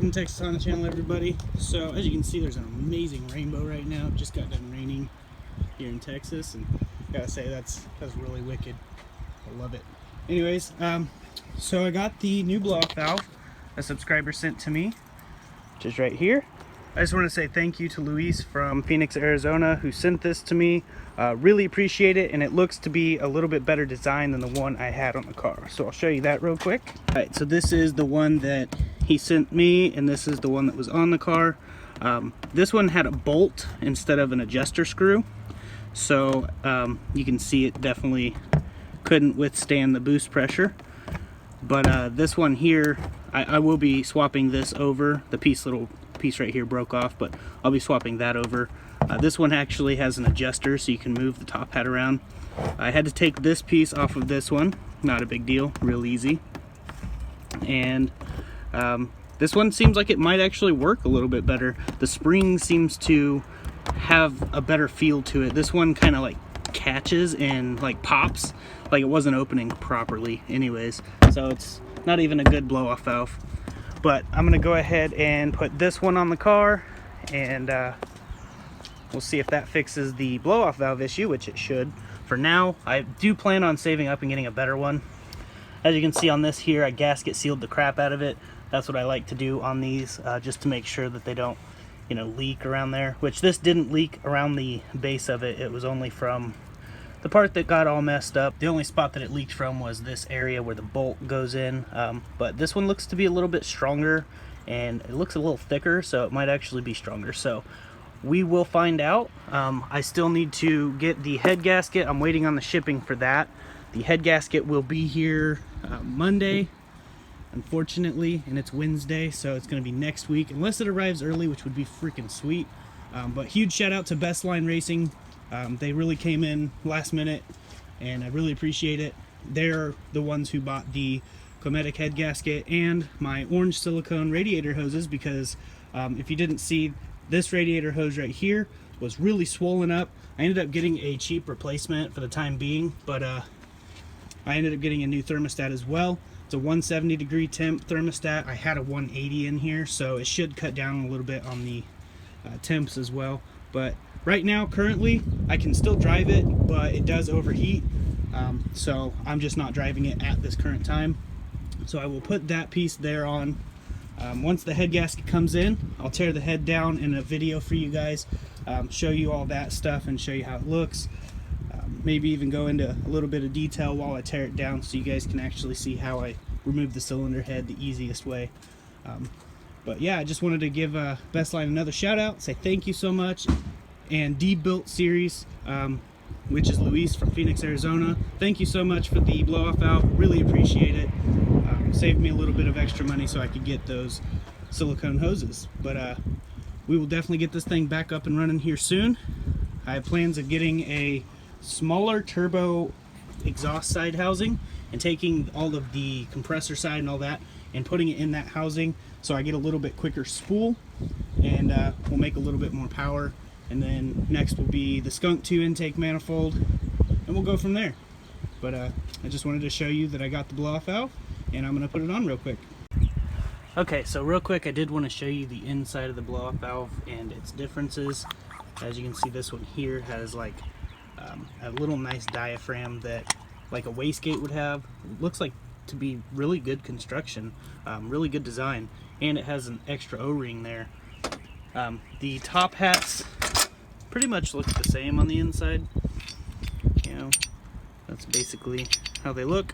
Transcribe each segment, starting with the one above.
welcome to Texas Honda channel, everybody. So as you can see, there's an amazing rainbow right now. It just got done raining here in Texas, and I gotta say that's really wicked. I love it. Anyways, so I got the new blow-off valve a subscriber sent to me, which is right here. I just want to say thank you to Luis from Phoenix, Arizona, who sent this to me. Really appreciate it, and it looks to be a little bit better design than the one I had on the car. So I'll show you that real quick. All right, so this is the one that he sent me, and this is the one that was on the car. This one had a bolt instead of an adjuster screw. So you can see it definitely couldn't withstand the boost pressure. But this one here, I will be swapping this over. The little piece right here broke off, but I'll be swapping that over. This one actually has an adjuster, so you can move the top hat around. I had to take this piece off of this one. Not a big deal, real easy. And this one seems like it might actually work a little bit better. The spring seems to have a better feel to it. This one kind of like catches and like pops, like it wasn't opening properly anyways. So it's not even a good blow-off valve. But I'm gonna go ahead and put this one on the car, and we'll see if that fixes the blow-off valve issue, which it should. For now, I do plan on saving up and getting a better one. As you can see on this here, I gasket sealed the crap out of it. That's what I like to do on these, just to make sure that they don't, you know, leak around there. Which this didn't leak around the base of it. It was only from the part that got all messed up. The only spot that it leaked from was this area where the bolt goes in. But this one looks to be a little bit stronger, and it looks a little thicker, so it might actually be stronger. So we will find out. I still need to get the head gasket. I'm waiting on the shipping for that. The head gasket will be here Monday, unfortunately, and it's Wednesday, so it's going to be next week, unless it arrives early, which would be freaking sweet. But huge shout out to Best Line Racing. They really came in last minute, and I really appreciate it. They're the ones who bought the Cometic head gasket and my orange silicone radiator hoses, because if you didn't see, this radiator hose right here was really swollen up. I ended up getting a cheap replacement for the time being, but I ended up getting a new thermostat as well. It's a 170 degree temp thermostat. I had a 180 in here, so it should cut down a little bit on the temps as well. But right now, currently, I can still drive it, but it does overheat. So I'm just not driving it at this current time. So I will put that piece there on. Once the head gasket comes in, I'll tear the head down in a video for you guys, show you all that stuff and show you how it looks. Maybe even go into a little bit of detail while I tear it down, so you guys can actually see how I remove the cylinder head the easiest way. But yeah, I just wanted to give Best Line another shout out, say thank you so much. And D-Built Series, which is Luis from Phoenix, Arizona, thank you so much for the blow-off valve. Really appreciate it. Saved me a little bit of extra money so I could get those silicone hoses. But we will definitely get this thing back up and running here soon. I have plans of getting a smaller turbo exhaust side housing and taking all of the compressor side and all that and putting it in that housing, so I get a little bit quicker spool, and we'll make a little bit more power. And then next will be the Skunk 2 intake manifold, and we'll go from there. But I just wanted to show you that I got the blow-off valve, and I'm going to put it on real quick. Okay, so real quick, I did want to show you the inside of the blow-off valve and its differences. As you can see, this one here has like a little nice diaphragm that like a wastegate would have. It looks like to be really good construction, really good design, and it has an extra O-ring there. The top hats pretty much look the same on the inside. You know, that's basically how they look.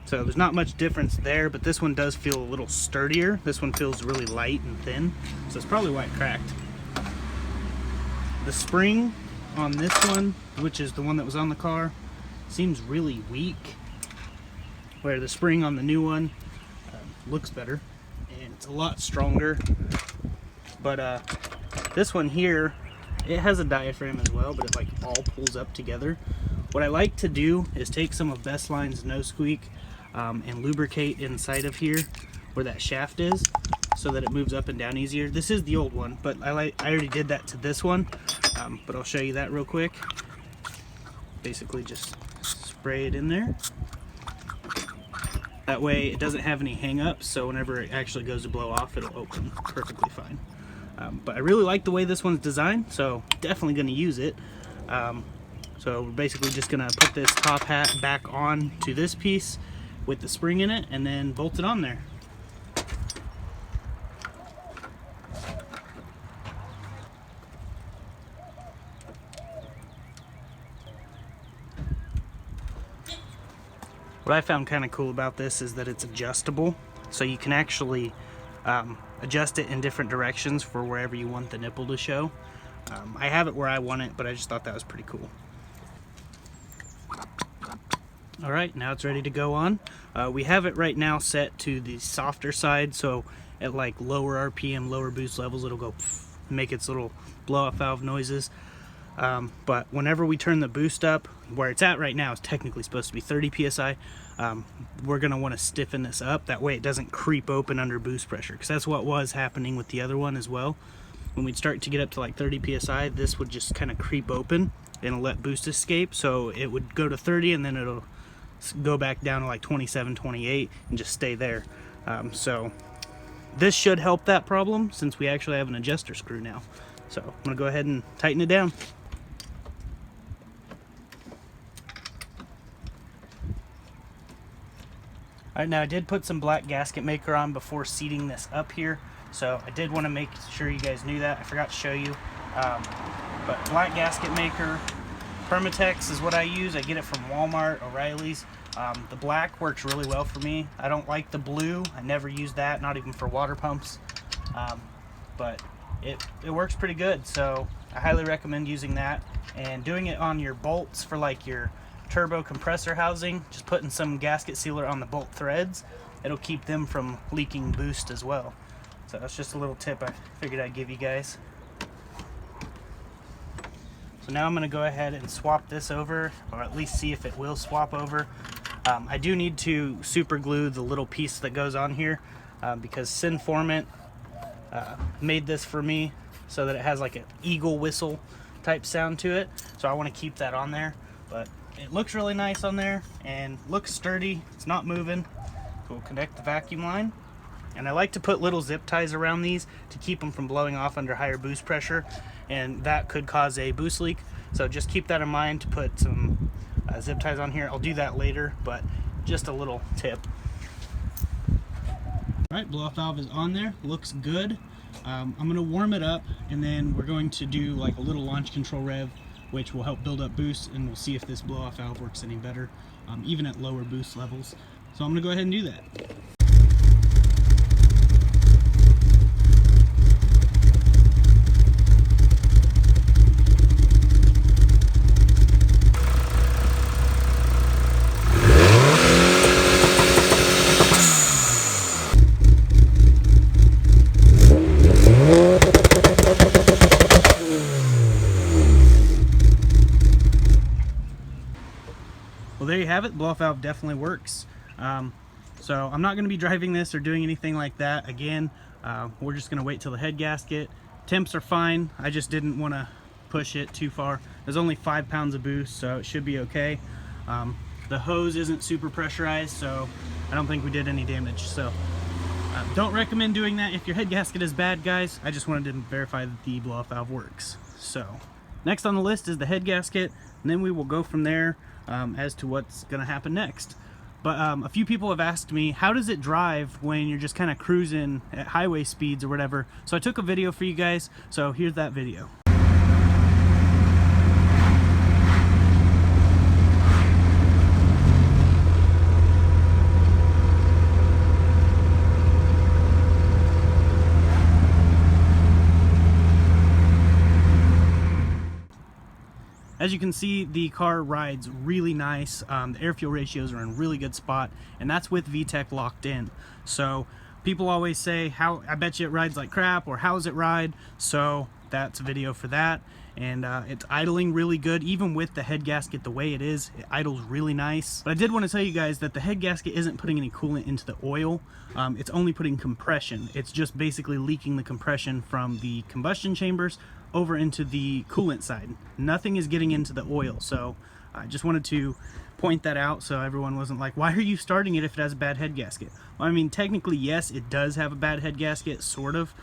So there's not much difference there, but this one does feel a little sturdier. This one feels really light and thin, so it's probably why it cracked. The spring on this one, which is the one that was on the car, seems really weak, where the spring on the new one looks better, and it's a lot stronger. But this one here, it has a diaphragm as well, but it like all pulls up together. What I like to do is take some of Best Line's No Squeak and lubricate inside of here where that shaft is, so that it moves up and down easier. This is the old one, but I already did that to this one, but I'll show you that real quick. Basically just spray it in there, That way it doesn't have any hang-ups, so whenever it actually goes to blow off, it'll open perfectly fine. But I really like the way this one's designed, so definitely going to use it. So we're basically just going to put this top hat back on to this piece with the spring in it and then bolt it on there. What I found kind of cool about this is that it's adjustable, so you can actually adjust it in different directions for wherever you want the nipple to show. I have it where I want it, but I just thought that was pretty cool. Alright, now it's ready to go on. We have it right now set to the softer side, so at like lower RPM, lower boost levels, it'll go make its little blow-off valve noises. But whenever we turn the boost up, where it's at right now is technically supposed to be 30 psi, we're going to want to stiffen this up. That way it doesn't creep open under boost pressure, because that's what was happening with the other one as well. When we'd start to get up to like 30 psi, this would just kind of creep open and it'll let boost escape. So it would go to 30 and then it'll go back down to like 27, 28 and just stay there. So this should help that problem since we actually have an adjuster screw now. So I'm going to go ahead and tighten it down. Alright, now I did put some black gasket maker on before seating this up here, so I did want to make sure you guys knew that. I forgot to show you. But black gasket maker, Permatex is what I use. I get it from Walmart, O'Reilly's. The black works really well for me. I don't like the blue. I never use that, not even for water pumps. But it works pretty good, so I highly recommend using that. And doing it on your bolts for like your turbo compressor housing, just putting some gasket sealer on the bolt threads, it'll keep them from leaking boost as well. So that's just a little tip I figured I'd give you guys. So now I'm going to go ahead and swap this over, or at least see if it will swap over. I do need to super glue the little piece that goes on here because Sinformant made this for me so that it has like an eagle whistle type sound to it. So I want to keep that on there, but it looks really nice on there and looks sturdy. It's not moving. So we'll connect the vacuum line. And I like to put little zip ties around these to keep them from blowing off under higher boost pressure, and that could cause a boost leak. So just keep that in mind to put some zip ties on here. I'll do that later, but just a little tip. Alright, blow-off valve is on there. Looks good. I'm going to warm it up, and then we're going to do like a little launch control rev, which will help build up boost, and we'll see if this blow-off valve works any better, even at lower boost levels. So I'm going to go ahead and do that. Well, there you have it. Blow-off valve definitely works. So I'm not going to be driving this or doing anything like that. Again, we're just going to wait till the head gasket. Temps are fine. I just didn't want to push it too far. There's only 5 pounds of boost, so it should be okay. The hose isn't super pressurized, so I don't think we did any damage. So don't recommend doing that if your head gasket is bad, guys. I just wanted to verify that the blow-off valve works. So next on the list is the head gasket, and then we will go from there as to what's going to happen next. But a few people have asked me, how does it drive when you're just kind of cruising at highway speeds or whatever? So I took a video for you guys, so here's that video. As you can see, the car rides really nice. The air-fuel ratios are in a really good spot, and that's with VTEC locked in. So people always say, "How? I bet you it rides like crap," or "How does it ride?" So that's a video for that. And it's idling really good, even with the head gasket the way it is. It idles really nice. But I did want to tell you guys that the head gasket isn't putting any coolant into the oil. It's only putting compression. It's just basically leaking the compression from the combustion chambers over into the coolant side. Nothing is getting into the oil. So I just wanted to point that out so everyone wasn't like, why are you starting it if it has a bad head gasket? Well, I mean, technically, yes, it does have a bad head gasket, sort of,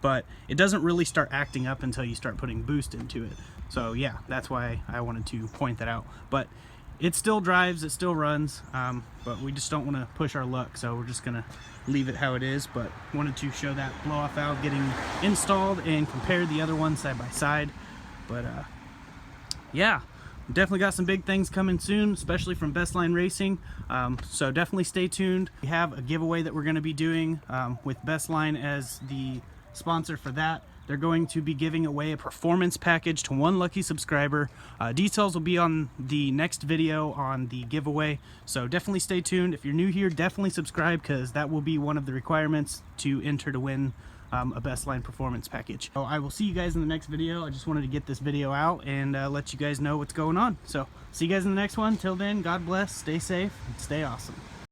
but it doesn't really start acting up until you start putting boost into it. So yeah, that's why I wanted to point that out. But it still drives, it still runs, but we just don't want to push our luck, so we're just gonna leave it how it is. But wanted to show that blow-off valve getting installed and compare the other one side by side. But yeah, definitely got some big things coming soon, especially from Bestline Racing, so definitely stay tuned. We have a giveaway that we're going to be doing with Bestline as the sponsor for that. They're going to be giving away a performance package to one lucky subscriber. Details will be on the next video on the giveaway, so definitely stay tuned. If you're new here, definitely subscribe, because that will be one of the requirements to enter to win a Bestline performance package. So I will see you guys in the next video. I just wanted to get this video out and let you guys know what's going on. So see you guys in the next one. Till then, God bless, stay safe, and stay awesome.